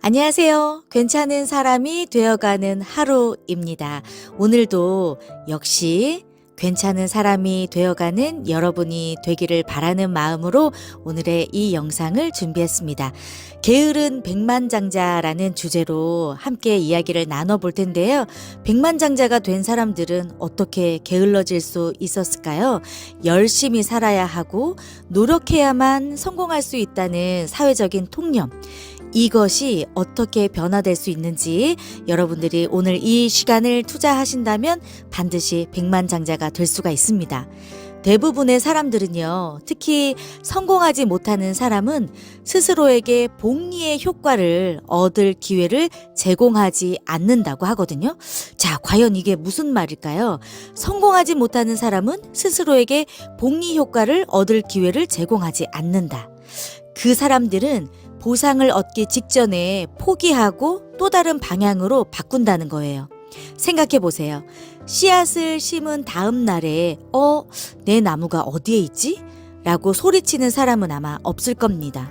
안녕하세요. 괜찮은 사람이 되어가는 하루입니다. 오늘도 역시 괜찮은 사람이 되어가는 여러분이 되기를 바라는 마음으로 오늘의 이 영상을 준비했습니다. 게으른 백만장자라는 주제로 함께 이야기를 나눠볼 텐데요. 백만장자가 된 사람들은 어떻게 게을러질 수 있었을까요? 열심히 살아야 하고 노력해야만 성공할 수 있다는 사회적인 통념. 이것이 어떻게 변화될 수 있는지 여러분들이 오늘 이 시간을 투자하신다면 반드시 백만장자가 될 수가 있습니다. 대부분의 사람들은요, 특히 성공하지 못하는 사람은 스스로에게 복리의 효과를 얻을 기회를 제공하지 않는다고 하거든요. 자, 과연 이게 무슨 말일까요? 성공하지 못하는 사람은 스스로에게 복리 효과를 얻을 기회를 제공하지 않는다. 그 사람들은 보상을 얻기 직전에 포기하고 또 다른 방향으로 바꾼다는 거예요. 생각해 보세요. 씨앗을 심은 다음 날에 내 나무가 어디에 있지? 라고 소리치는 사람은 아마 없을 겁니다.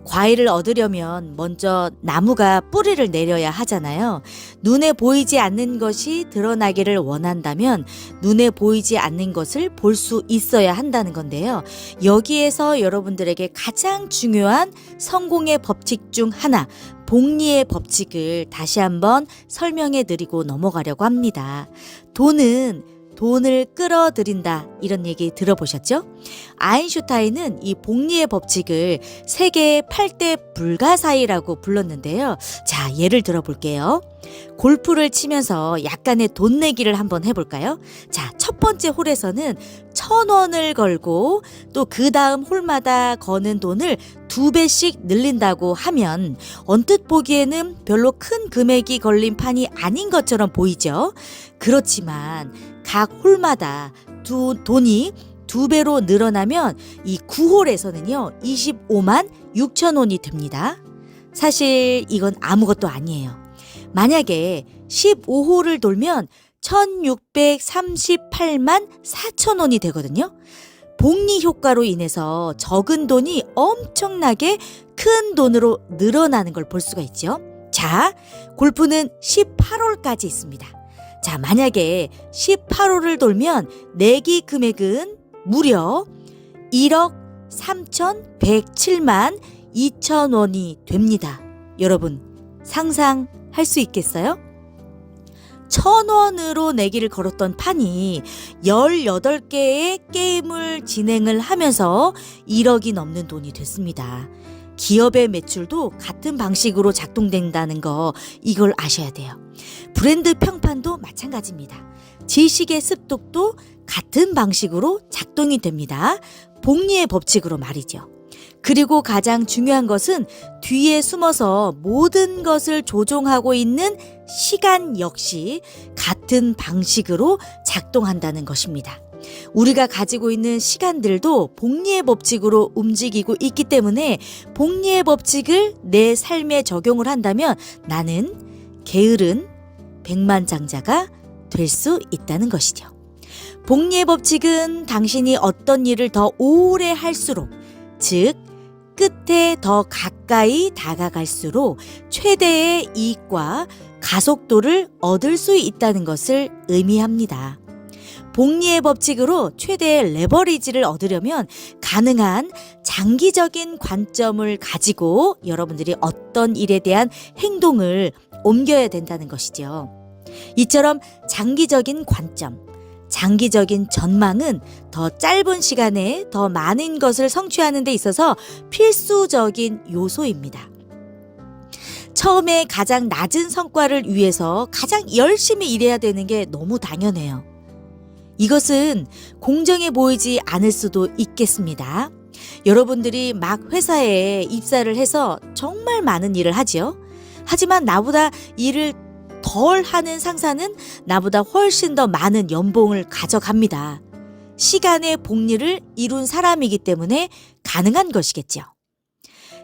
과일을 얻으려면 먼저 나무가 뿌리를 내려야 하잖아요. 눈에 보이지 않는 것이 드러나기를 원한다면 눈에 보이지 않는 것을 볼 수 있어야 한다는 건데요. 여기에서 여러분들에게 가장 중요한 성공의 법칙 중 하나, 복리의 법칙을 다시 한번 설명해 드리고 넘어가려고 합니다. 돈을 끌어들인다, 이런 얘기 들어보셨죠? 아인슈타인은 이 복리의 법칙을 세계의 8대 불가사의라고 불렀는데요. 자, 예를 들어볼게요. 골프를 치면서 약간의 돈 내기를 한번 해볼까요? 자, 첫 번째 홀에서는 1,000원을 걸고 또 그 다음 홀마다 거는 돈을 2배씩 늘린다고 하면 언뜻 보기에는 별로 큰 금액이 걸린 판이 아닌 것처럼 보이죠? 그렇지만 각 홀마다 돈이 2배로 늘어나면 이 9홀에서는요 25만 6천 원이 됩니다. 사실 이건 아무것도 아니에요. 만약에 15홀을 돌면 1638만 4천 원이 되거든요. 복리 효과로 인해서 적은 돈이 엄청나게 큰 돈으로 늘어나는 걸 볼 수가 있죠. 자, 골프는 18홀까지 있습니다. 자, 만약에 18홀을 돌면 내기 금액은 무려 1억 3,107만 2천 원이 됩니다. 여러분, 상상할 수 있겠어요? 1,000원으로 내기를 걸었던 판이 18개의 게임을 진행을 하면서 1억이 넘는 돈이 됐습니다. 기업의 매출도 같은 방식으로 작동된다는 거, 이걸 아셔야 돼요. 브랜드 평판도 마찬가지입니다. 지식의 습득도 같은 방식으로 작동이 됩니다. 복리의 법칙으로 말이죠. 그리고 가장 중요한 것은 뒤에 숨어서 모든 것을 조종하고 있는 시간 역시 같은 방식으로 작동한다는 것입니다. 우리가 가지고 있는 시간들도 복리의 법칙으로 움직이고 있기 때문에 복리의 법칙을 내 삶에 적용을 한다면 나는 게으른 백만장자가 될 수 있다는 것이죠. 복리의 법칙은 당신이 어떤 일을 더 오래 할수록, 즉 끝에 더 가까이 다가갈수록 최대의 이익과 가속도를 얻을 수 있다는 것을 의미합니다. 복리의 법칙으로 최대의 레버리지를 얻으려면 가능한 장기적인 관점을 가지고 여러분들이 어떤 일에 대한 행동을 옮겨야 된다는 것이죠. 이처럼 장기적인 관점, 장기적인 전망은 더 짧은 시간에 더 많은 것을 성취하는 데 있어서 필수적인 요소입니다. 처음에 가장 낮은 성과를 위해서 가장 열심히 일해야 되는 게 너무 당연해요. 이것은 공정해 보이지 않을 수도 있겠습니다. 여러분들이 막 회사에 입사를 해서 정말 많은 일을 하지요. 하지만 나보다 일을 덜 하는 상사는 나보다 훨씬 더 많은 연봉을 가져갑니다. 시간의 복리를 이룬 사람이기 때문에 가능한 것이겠죠.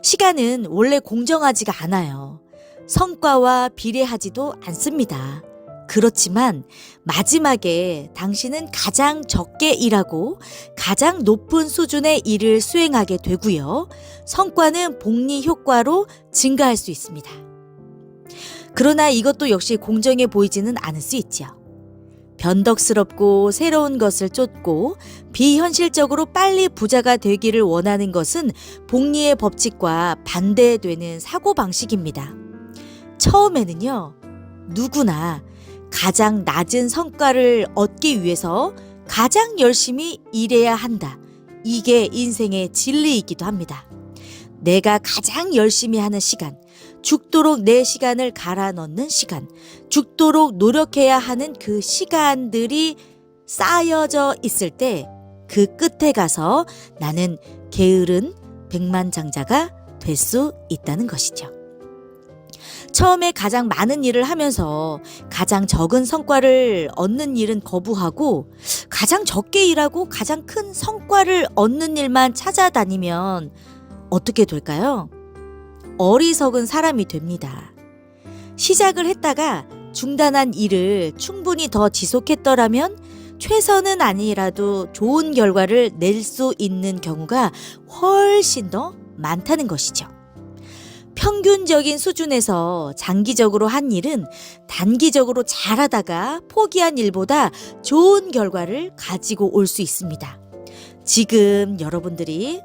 시간은 원래 공정하지가 않아요. 성과와 비례하지도 않습니다. 그렇지만 마지막에 당신은 가장 적게 일하고 가장 높은 수준의 일을 수행하게 되고요. 성과는 복리 효과로 증가할 수 있습니다. 그러나 이것도 역시 공정해 보이지는 않을 수 있죠. 변덕스럽고 새로운 것을 쫓고 비현실적으로 빨리 부자가 되기를 원하는 것은 복리의 법칙과 반대되는 사고방식입니다. 처음에는요, 누구나 가장 낮은 성과를 얻기 위해서 가장 열심히 일해야 한다. 이게 인생의 진리이기도 합니다. 내가 가장 열심히 하는 시간, 죽도록 내 시간을 갈아 넣는 시간, 죽도록 노력해야 하는 그 시간들이 쌓여져 있을 때 그 끝에 가서 나는 게으른 백만장자가 될 수 있다는 것이죠. 처음에 가장 많은 일을 하면서 가장 적은 성과를 얻는 일은 거부하고 가장 적게 일하고 가장 큰 성과를 얻는 일만 찾아다니면 어떻게 될까요? 어리석은 사람이 됩니다. 시작을 했다가 중단한 일을 충분히 더 지속했더라면 최선은 아니라도 좋은 결과를 낼 수 있는 경우가 훨씬 더 많다는 것이죠. 평균적인 수준에서 장기적으로 한 일은 단기적으로 잘하다가 포기한 일보다 좋은 결과를 가지고 올 수 있습니다. 지금 여러분들이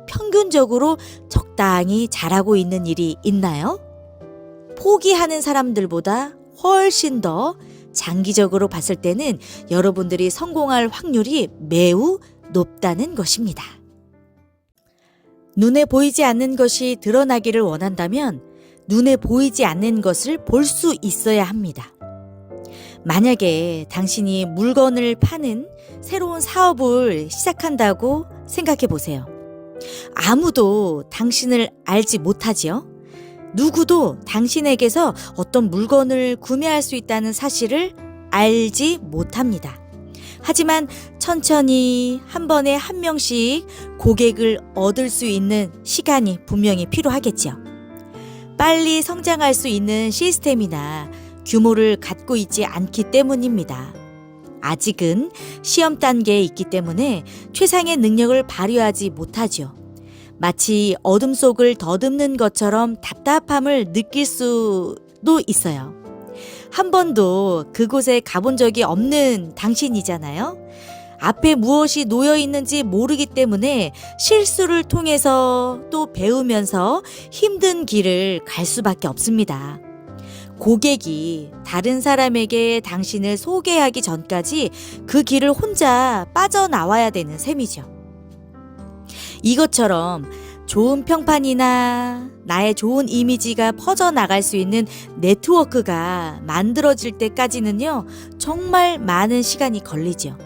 평균적으로 적당히 잘하고 있는 일이 있나요? 포기하는 사람들보다 훨씬 더 장기적으로 봤을 때는 여러분들이 성공할 확률이 매우 높다는 것입니다. 눈에 보이지 않는 것이 드러나기를 원한다면 눈에 보이지 않는 것을 볼 수 있어야 합니다. 만약에 당신이 물건을 파는 새로운 사업을 시작한다고 생각해 보세요. 아무도 당신을 알지 못하지요? 누구도 당신에게서 어떤 물건을 구매할 수 있다는 사실을 알지 못합니다. 하지만 천천히 한 번에 한 명씩 고객을 얻을 수 있는 시간이 분명히 필요하겠죠. 빨리 성장할 수 있는 시스템이나 규모를 갖고 있지 않기 때문입니다. 아직은 시험 단계에 있기 때문에 최상의 능력을 발휘하지 못하죠. 마치 어둠 속을 더듬는 것처럼 답답함을 느낄 수도 있어요. 한 번도 그곳에 가본 적이 없는 당신이잖아요. 앞에 무엇이 놓여 있는지 모르기 때문에 실수를 통해서 또 배우면서 힘든 길을 갈 수밖에 없습니다. 고객이 다른 사람에게 당신을 소개하기 전까지 그 길을 혼자 빠져나와야 되는 셈이죠. 이것처럼 좋은 평판이나 나의 좋은 이미지가 퍼져나갈 수 있는 네트워크가 만들어질 때까지는요, 정말 많은 시간이 걸리죠.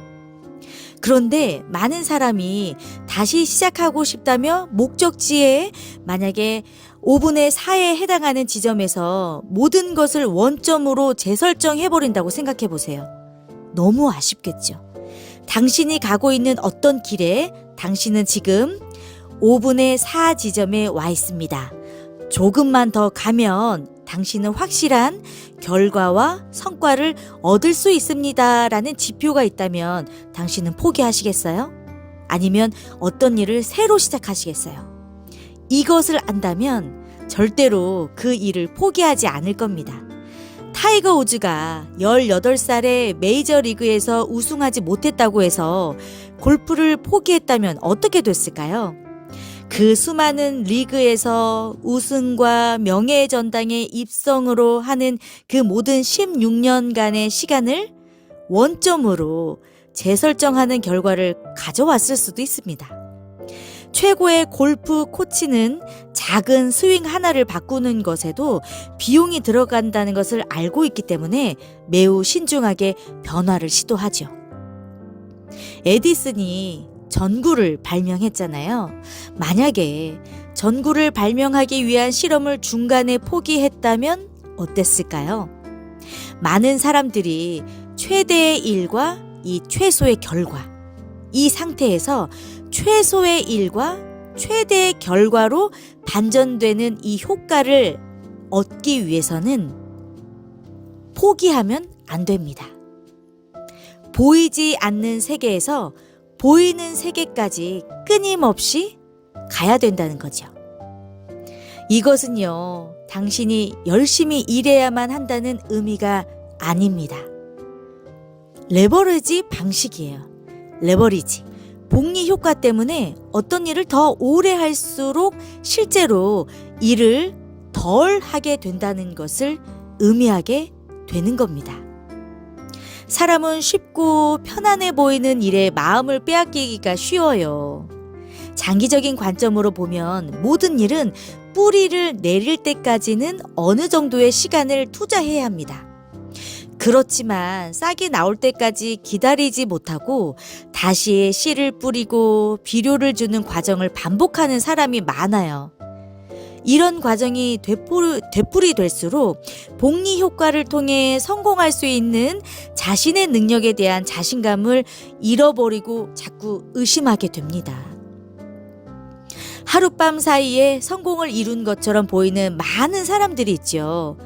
그런데 많은 사람이 다시 시작하고 싶다며 목적지에 만약에 5분의 4에 해당하는 지점에서 모든 것을 원점으로 재설정해버린다고 생각해 보세요. 너무 아쉽겠죠. 당신이 가고 있는 어떤 길에 당신은 지금 5분의 4 지점에 와 있습니다. 조금만 더 가면 당신은 확실한 결과와 성과를 얻을 수 있습니다. 라는 지표가 있다면 당신은 포기하시겠어요? 아니면 어떤 일을 새로 시작하시겠어요? 이것을 안다면 절대로 그 일을 포기하지 않을 겁니다. 타이거 우즈가 18살에 메이저리그에서 우승하지 못했다고 해서 골프를 포기했다면 어떻게 됐을까요? 그 수많은 리그에서 우승과 명예의 전당에 입성으로 하는 그 모든 16년간의 시간을 원점으로 재설정하는 결과를 가져왔을 수도 있습니다. 최고의 골프 코치는 작은 스윙 하나를 바꾸는 것에도 비용이 들어간다는 것을 알고 있기 때문에 매우 신중하게 변화를 시도하죠. 에디슨이 전구를 발명했잖아요. 만약에 전구를 발명하기 위한 실험을 중간에 포기했다면 어땠을까요? 많은 사람들이 최대의 일과 이 최소의 결과, 이 상태에서 최소의 일과 최대의 결과로 반전되는 이 효과를 얻기 위해서는 포기하면 안 됩니다. 보이지 않는 세계에서 보이는 세계까지 끊임없이 가야 된다는 거죠. 이것은요, 당신이 열심히 일해야만 한다는 의미가 아닙니다. 레버리지 방식이에요. 레버리지. 복리 효과 때문에 어떤 일을 더 오래 할수록 실제로 일을 덜 하게 된다는 것을 의미하게 되는 겁니다. 사람은 쉽고 편안해 보이는 일에 마음을 빼앗기기가 쉬워요. 장기적인 관점으로 보면 모든 일은 뿌리를 내릴 때까지는 어느 정도의 시간을 투자해야 합니다. 그렇지만 싹이 나올 때까지 기다리지 못하고 다시 씨를 뿌리고 비료를 주는 과정을 반복하는 사람이 많아요. 이런 과정이 되풀이 될수록 복리 효과를 통해 성공할 수 있는 자신의 능력에 대한 자신감을 잃어버리고 자꾸 의심하게 됩니다. 하룻밤 사이에 성공을 이룬 것처럼 보이는 많은 사람들이 있죠.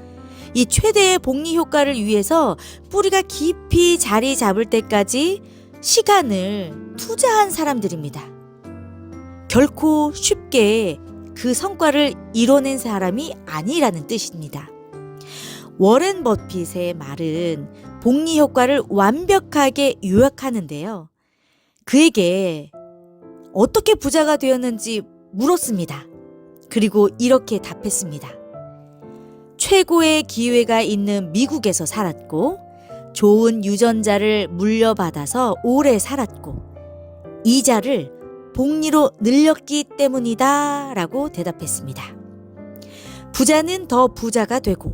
이 최대의 복리 효과를 위해서 뿌리가 깊이 자리 잡을 때까지 시간을 투자한 사람들입니다. 결코 쉽게 그 성과를 이뤄낸 사람이 아니라는 뜻입니다. 워렌 버핏의 말은 복리 효과를 완벽하게 요약하는데요. 그에게 어떻게 부자가 되었는지 물었습니다. 그리고 이렇게 답했습니다. 최고의 기회가 있는 미국에서 살았고 좋은 유전자를 물려받아서 오래 살았고 이자를 복리로 늘렸기 때문이다 라고 대답했습니다. 부자는 더 부자가 되고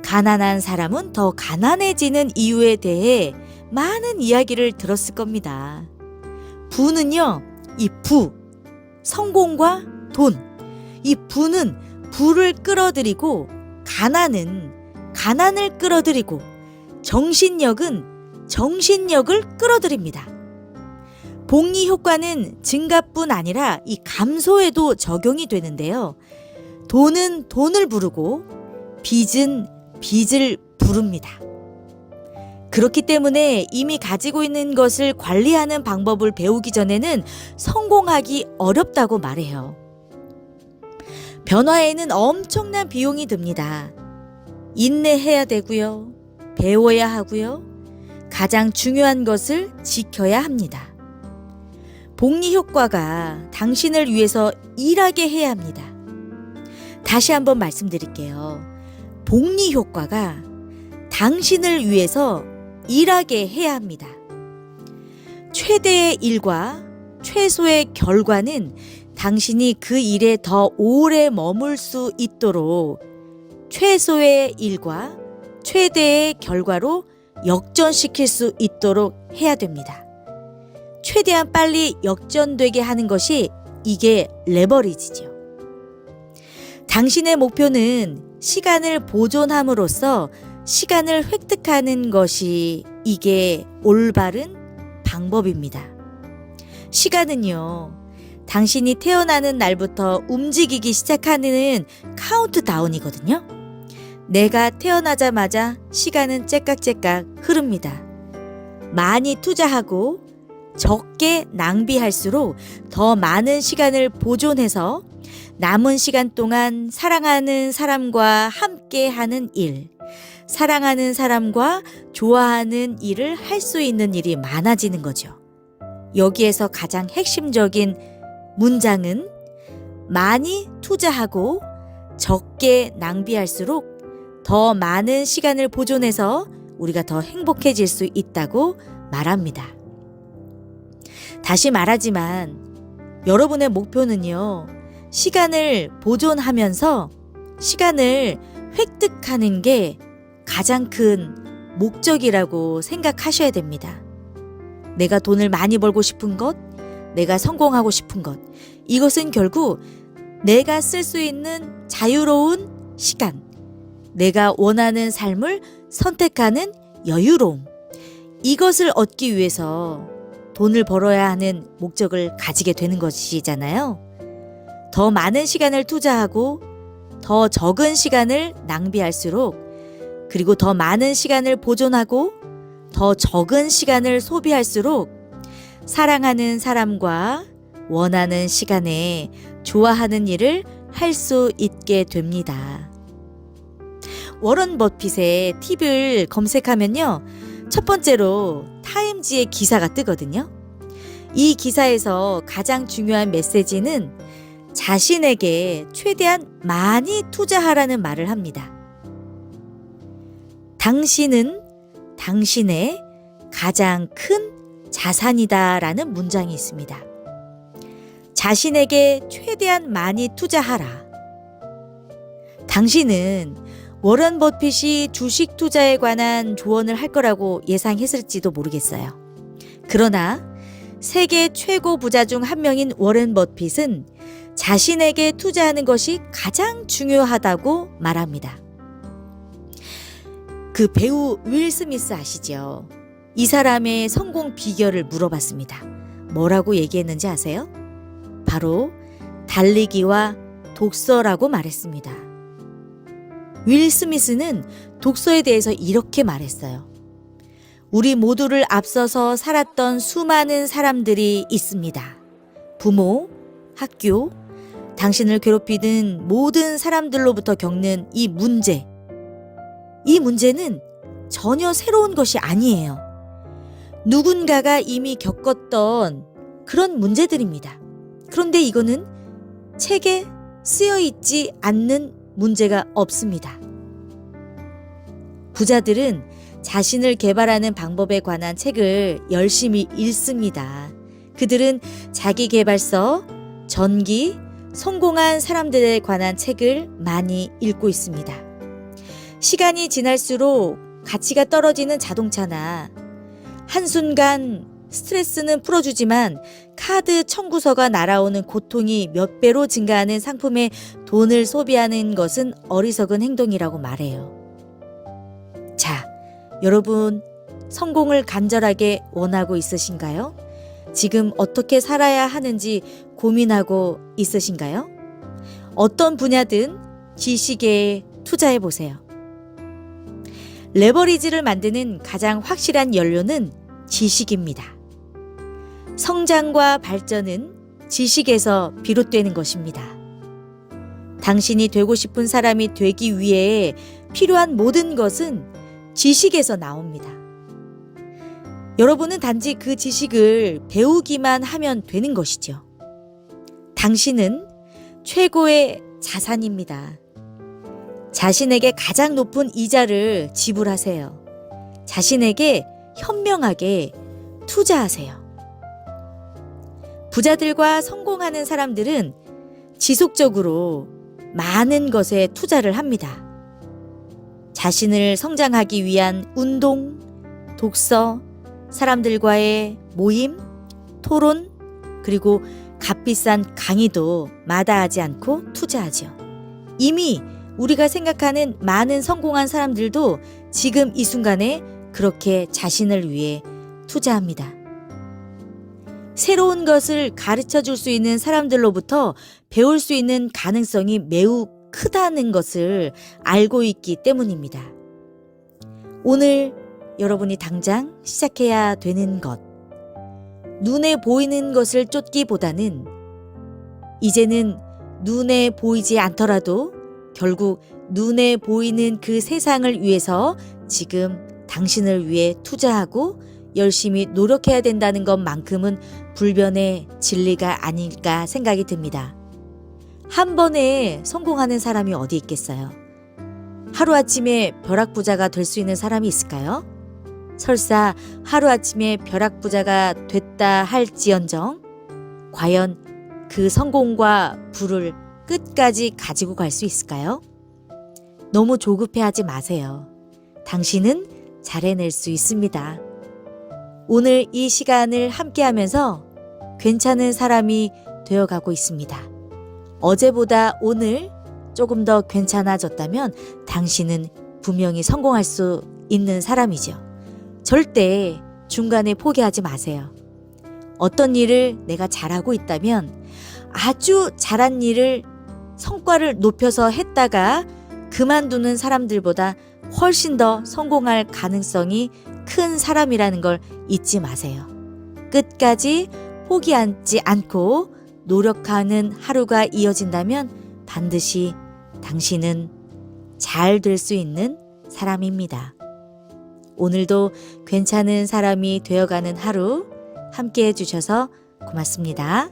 가난한 사람은 더 가난해지는 이유에 대해 많은 이야기를 들었을 겁니다. 부는요, 이 부, 성공과 돈, 이 부는 부를 끌어들이고 가난은 가난을 끌어들이고 정신력은 정신력을 끌어들입니다. 복리 효과는 증가뿐 아니라 이 감소에도 적용이 되는데요. 돈은 돈을 부르고 빚은 빚을 부릅니다. 그렇기 때문에 이미 가지고 있는 것을 관리하는 방법을 배우기 전에는 성공하기 어렵다고 말해요. 변화에는 엄청난 비용이 듭니다. 인내해야 되고요. 배워야 하고요. 가장 중요한 것을 지켜야 합니다. 복리 효과가 당신을 위해서 일하게 해야 합니다. 다시 한번 말씀드릴게요. 복리 효과가 당신을 위해서 일하게 해야 합니다. 최대의 일과 최소의 결과는 당신이 그 일에 더 오래 머물 수 있도록 최소의 일과 최대의 결과로 역전시킬 수 있도록 해야 됩니다. 최대한 빨리 역전되게 하는 것이 이게 레버리지죠. 당신의 목표는 시간을 보존함으로써 시간을 획득하는 것이 이게 올바른 방법입니다. 시간은요, 당신이 태어나는 날부터 움직이기 시작하는 카운트다운이거든요. 내가 태어나자마자 시간은 째깍째깍 흐릅니다. 많이 투자하고 적게 낭비할수록 더 많은 시간을 보존해서 남은 시간 동안 사랑하는 사람과 함께 하는 일, 사랑하는 사람과 좋아하는 일을 할 수 있는 일이 많아지는 거죠. 여기에서 가장 핵심적인 문장은 많이 투자하고 적게 낭비할수록 더 많은 시간을 보존해서 우리가 더 행복해질 수 있다고 말합니다. 다시 말하지만 여러분의 목표는요, 시간을 보존하면서 시간을 획득하는 게 가장 큰 목적이라고 생각하셔야 됩니다. 내가 돈을 많이 벌고 싶은 것, 내가 성공하고 싶은 것, 이것은 결국 내가 쓸 수 있는 자유로운 시간, 내가 원하는 삶을 선택하는 여유로움, 이것을 얻기 위해서 돈을 벌어야 하는 목적을 가지게 되는 것이잖아요. 더 많은 시간을 투자하고 더 적은 시간을 낭비할수록, 그리고 더 많은 시간을 보존하고 더 적은 시간을 소비할수록 사랑하는 사람과 원하는 시간에 좋아하는 일을 할 수 있게 됩니다. 워런 버핏의 팁을 검색하면요. 첫 번째로 타임지의 기사가 뜨거든요. 이 기사에서 가장 중요한 메시지는 자신에게 최대한 많이 투자하라는 말을 합니다. 당신은 당신의 가장 큰 자산이다라는 문장이 있습니다. 자신에게 최대한 많이 투자하라. 당신은 워런 버핏이 주식 투자에 관한 조언을 할 거라고 예상했을지도 모르겠어요. 그러나 세계 최고 부자 중 한 명인 워런 버핏은 자신에게 투자하는 것이 가장 중요하다고 말합니다. 그 배우 윌 스미스 아시죠? 이 사람의 성공 비결을 물어봤습니다. 뭐라고 얘기했는지 아세요? 바로 달리기와 독서라고 말했습니다. 윌 스미스는 독서에 대해서 이렇게 말했어요. 우리 모두를 앞서서 살았던 수많은 사람들이 있습니다. 부모, 학교, 당신을 괴롭히는 모든 사람들로부터 겪는 이 문제. 이 문제는 전혀 새로운 것이 아니에요. 누군가가 이미 겪었던 그런 문제들입니다. 그런데 이거는 책에 쓰여 있지 않는 문제가 없습니다. 부자들은 자신을 개발하는 방법에 관한 책을 열심히 읽습니다. 그들은 자기계발서, 전기, 성공한 사람들에 관한 책을 많이 읽고 있습니다. 시간이 지날수록 가치가 떨어지는 자동차나 한순간 스트레스는 풀어주지만 카드 청구서가 날아오는 고통이 몇 배로 증가하는 상품에 돈을 소비하는 것은 어리석은 행동이라고 말해요. 자, 여러분 성공을 간절하게 원하고 있으신가요? 지금 어떻게 살아야 하는지 고민하고 있으신가요? 어떤 분야든 지식에 투자해 보세요. 레버리지를 만드는 가장 확실한 연료는 지식입니다. 성장과 발전은 지식에서 비롯되는 것입니다. 당신이 되고 싶은 사람이 되기 위해 필요한 모든 것은 지식에서 나옵니다. 여러분은 단지 그 지식을 배우기만 하면 되는 것이죠. 당신은 최고의 자산입니다. 자신에게 가장 높은 이자를 지불하세요. 자신에게 현명하게 투자하세요. 부자들과 성공하는 사람들은 지속적으로 많은 것에 투자를 합니다. 자신을 성장하기 위한 운동, 독서, 사람들과의 모임, 토론, 그리고 값비싼 강의도 마다하지 않고 투자하죠. 이미 우리가 생각하는 많은 성공한 사람들도 지금 이 순간에 그렇게 자신을 위해 투자합니다. 새로운 것을 가르쳐 줄 수 있는 사람들로부터 배울 수 있는 가능성이 매우 크다는 것을 알고 있기 때문입니다. 오늘 여러분이 당장 시작해야 되는 것, 눈에 보이는 것을 쫓기보다는 이제는 눈에 보이지 않더라도 결국 눈에 보이는 그 세상을 위해서 지금 당신을 위해 투자하고 열심히 노력해야 된다는 것만큼은 불변의 진리가 아닐까 생각이 듭니다. 한 번에 성공하는 사람이 어디 있겠어요? 하루아침에 벼락부자가 될 수 있는 사람이 있을까요? 설사 하루아침에 벼락부자가 됐다 할지언정 과연 그 성공과 부를 끝까지 가지고 갈 수 있을까요? 너무 조급해하지 마세요. 당신은 잘 해낼 수 있습니다. 오늘 이 시간을 함께하면서 괜찮은 사람이 되어가고 있습니다. 어제보다 오늘 조금 더 괜찮아졌다면 당신은 분명히 성공할 수 있는 사람이죠. 절대 중간에 포기하지 마세요. 어떤 일을 내가 잘하고 있다면 아주 잘한 일을 성과를 높여서 했다가 그만두는 사람들보다 훨씬 더 성공할 가능성이 큰 사람이라는 걸 잊지 마세요. 끝까지 포기하지 않고 노력하는 하루가 이어진다면 반드시 당신은 잘 될 수 있는 사람입니다. 오늘도 괜찮은 사람이 되어가는 하루 함께 해주셔서 고맙습니다.